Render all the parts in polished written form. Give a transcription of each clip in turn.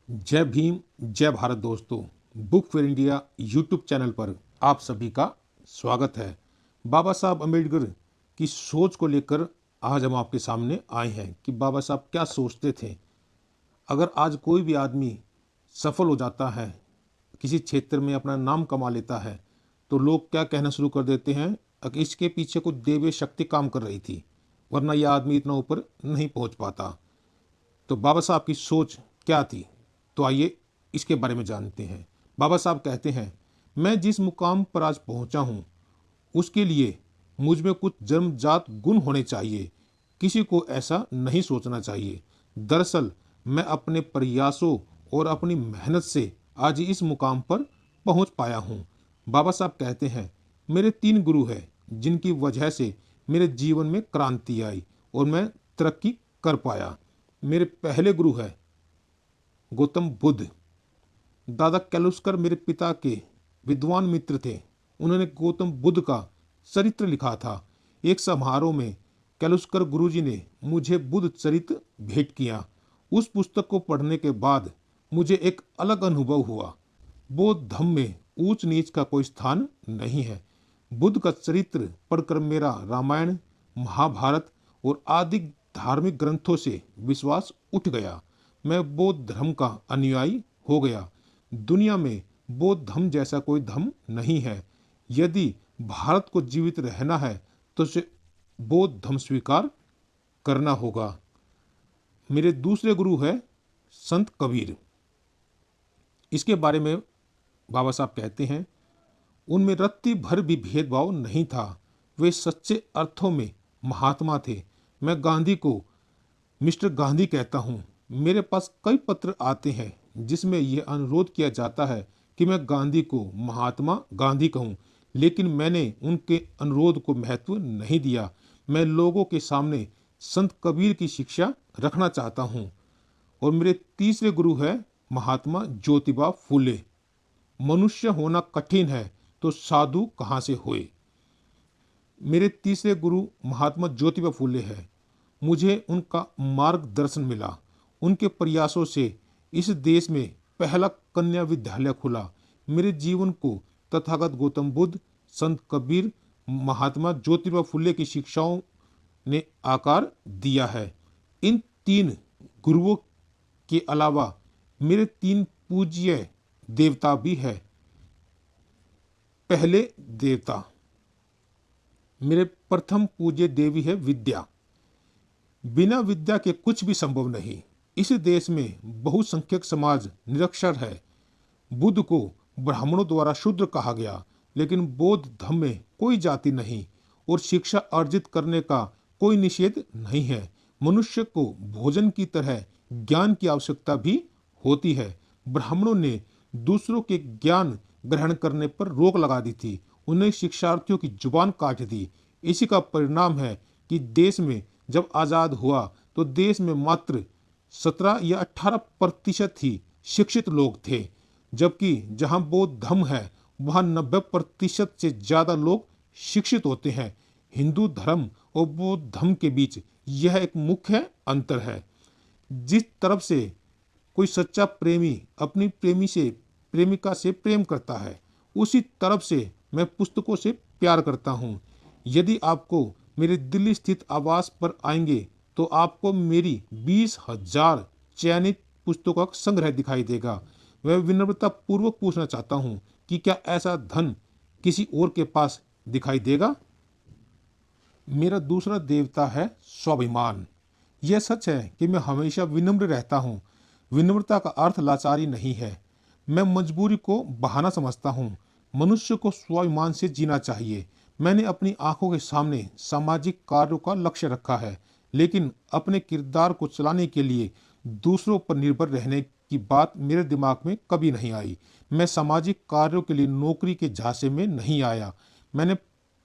जय भीम, जय भारत दोस्तों। Book fair India YouTube channel पर आप सभी का स्वागत है। बाबा साहब अम्बेडकर की सोच को लेकर आज हम आपके सामने आए हैं कि बाबा साहब क्या सोचते थे। अगर आज कोई भी आदमी सफल हो जाता है, किसी क्षेत्र में अपना नाम कमा लेता है, तो लोग क्या कहना शुरू कर देते हैं कि इसके पीछे कुछ दैवीय शक्ति काम कर रही थी, वरना यह आदमी इतना ऊपर नहीं पहुंच पाता। तो बाबा साहब की सोच क्या थी, तो आइए इसके बारे में जानते हैं। बाबा साहब कहते हैं, मैं जिस मुकाम पर आज पहुंचा हूं, उसके लिए मुझ में कुछ जन्मजात गुण होने चाहिए। किसी को ऐसा नहीं सोचना चाहिए। दरअसल मैं अपने प्रयासों और अपनी मेहनत से आज इस मुकाम पर पहुंच पाया हूं। बाबा साहब कहते हैं, मेरे 3 गुरु हैं जिनकी वजह से मेरे जीवन में क्रांति आई और मैं तरक्की कर पाया। मेरे पहले गुरु है गौतम बुद्ध। दादा कैलुस्कर मेरे पिता के विद्वान मित्र थे। उन्होंने गौतम बुद्ध का चरित्र लिखा था। एक समारोह में कैलुस्कर गुरुजी ने मुझे बुद्ध चरित्र भेंट किया। उस पुस्तक को पढ़ने के बाद मुझे एक अलग अनुभव हुआ। बौद्ध धर्म में ऊंच नीच का कोई स्थान नहीं है। बुद्ध का चरित्र पढ़कर मेरा रामायण, महाभारत और आदि धार्मिक ग्रंथों से विश्वास उठ गया। मैं बौद्ध धर्म का अनुयायी हो गया। दुनिया में बौद्ध धर्म जैसा कोई धर्म नहीं है। यदि भारत को जीवित रहना है तो उसे बौद्ध धर्म स्वीकार करना होगा। मेरे दूसरे गुरु है संत कबीर। इसके बारे में बाबा साहब कहते हैं, उनमें रत्ती भर भी भेदभाव नहीं था। वे सच्चे अर्थों में महात्मा थे। मैं गांधी को मिस्टर गांधी कहता हूँ। मेरे पास कई पत्र आते हैं जिसमें यह अनुरोध किया जाता है कि मैं गांधी को महात्मा गांधी कहूँ, लेकिन मैंने उनके अनुरोध को महत्व नहीं दिया। मैं लोगों के सामने संत कबीर की शिक्षा रखना चाहता हूँ। और मेरे तीसरे गुरु है महात्मा ज्योतिबा फूले। मनुष्य होना कठिन है तो साधु कहाँ से हुए। मेरे तीसरे गुरु महात्मा ज्योतिबा फूले हैं। मुझे उनका मार्गदर्शन मिला। उनके प्रयासों से इस देश में पहला कन्या विद्यालय खुला। मेरे जीवन को तथागत गौतम बुद्ध, संत कबीर, महात्मा ज्योतिबा फुले की शिक्षाओं ने आकार दिया है। इन 3 गुरुओं के अलावा मेरे 3 पूज्य देवता भी है। पहले देवता मेरे प्रथम पूज्य देवी है विद्या। बिना विद्या के कुछ भी संभव नहीं। इस देश में बहुसंख्यक समाज निरक्षर है। बुद्ध को ब्राह्मणों द्वारा शूद्र कहा गया, लेकिन बौद्ध धर्म में कोई जाति नहीं और शिक्षा अर्जित करने का कोई निषेध नहीं है। मनुष्य को भोजन की तरह ज्ञान की आवश्यकता भी होती है। ब्राह्मणों ने दूसरों के ज्ञान ग्रहण करने पर रोक लगा दी थी। उन्हें शिक्षार्थियों की जुबान काट दी। इसी का परिणाम है कि देश में जब आज़ाद हुआ तो देश में मात्र 17 या 18% ही शिक्षित लोग थे, जबकि जहां बौद्ध धर्म है वहां 90% से ज़्यादा लोग शिक्षित होते हैं। हिंदू धर्म और बौद्ध धर्म के बीच यह एक मुख्य अंतर है। जिस तरफ से कोई सच्चा प्रेमी अपनी प्रेमिका से प्रेम करता है, उसी तरफ से मैं पुस्तकों से प्यार करता हूँ। यदि आपको मेरे दिल्ली स्थित आवास पर आएंगे तो आपको मेरी 20,000 चयनित पुस्तकों का संग्रह दिखाई देगा। मैं विनम्रता पूर्वक पूछना चाहता हूँ कि क्या ऐसा धन किसी और के पास दिखाई देगा। मेरा दूसरा देवता है स्वाभिमान। यह सच है कि मैं हमेशा विनम्र रहता हूँ। विनम्रता का अर्थ लाचारी नहीं है। मैं मजबूरी को बहाना समझता हूँ। मनुष्य को स्वाभिमान से जीना चाहिए। मैंने अपनी आंखों के सामने सामाजिक कार्यों का लक्ष्य रखा है, लेकिन अपने किरदार को चलाने के लिए दूसरों पर निर्भर रहने की बात मेरे दिमाग में कभी नहीं आई। मैं सामाजिक कार्यों के लिए नौकरी के झांसे में नहीं आया। मैंने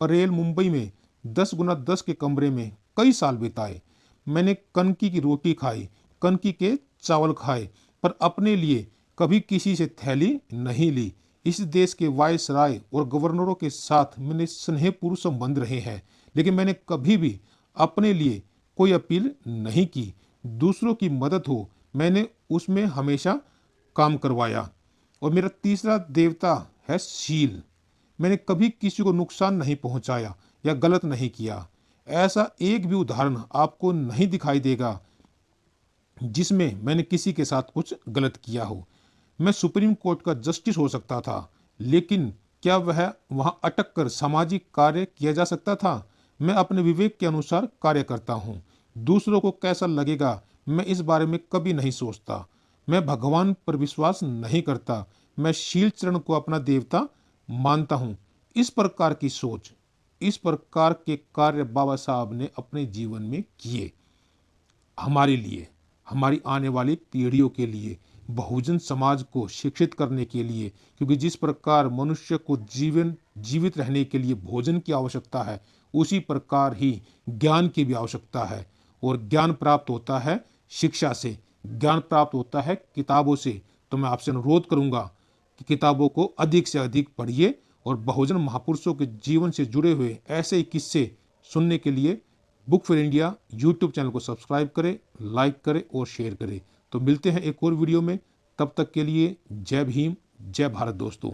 परेल मुंबई में 10x10 के कमरे में कई साल बिताए। मैंने कनकी की रोटी खाई, कनकी के चावल खाए, पर अपने लिए कभी किसी से थैली नहीं ली। इस देश के वायसराय और गवर्नरों के साथ मैंने स्नेहपूर्ण संबंध रहे हैं, लेकिन मैंने कभी भी अपने लिए कोई अपील नहीं की। दूसरों की मदद हो, मैंने उसमें हमेशा काम करवाया। और मेरा तीसरा देवता है शील। मैंने कभी किसी को नुकसान नहीं पहुंचाया या गलत नहीं किया। ऐसा एक भी उदाहरण आपको नहीं दिखाई देगा जिसमें मैंने किसी के साथ कुछ गलत किया हो। मैं सुप्रीम कोर्ट का जस्टिस हो सकता था, लेकिन क्या वह वहां अटक कर सामाजिक कार्य किया जा सकता था? मैं अपने विवेक के अनुसार कार्य करता हूँ। दूसरों को कैसा लगेगा मैं इस बारे में कभी नहीं सोचता। मैं भगवान पर विश्वास नहीं करता। मैं शील चरण को अपना देवता मानता हूँ। इस प्रकार की सोच, इस प्रकार के कार्य बाबा साहब ने अपने जीवन में किए, हमारे लिए, हमारी आने वाली पीढ़ियों के लिए, बहुजन समाज को शिक्षित करने के लिए। क्योंकि जिस प्रकार मनुष्य को जीवित रहने के लिए भोजन की आवश्यकता है, उसी प्रकार ही ज्ञान की भी आवश्यकता है। और ज्ञान प्राप्त होता है शिक्षा से, ज्ञान प्राप्त होता है किताबों से। तो मैं आपसे अनुरोध करूंगा कि किताबों को अधिक से अधिक पढ़िए और बहुजन महापुरुषों के जीवन से जुड़े हुए ऐसे ही किस्से सुनने के लिए book for India YouTube channel को सब्सक्राइब करें, लाइक करें और शेयर करें। तो मिलते हैं एक और वीडियो में। तब तक के लिए जय भीम, जय भारत दोस्तों।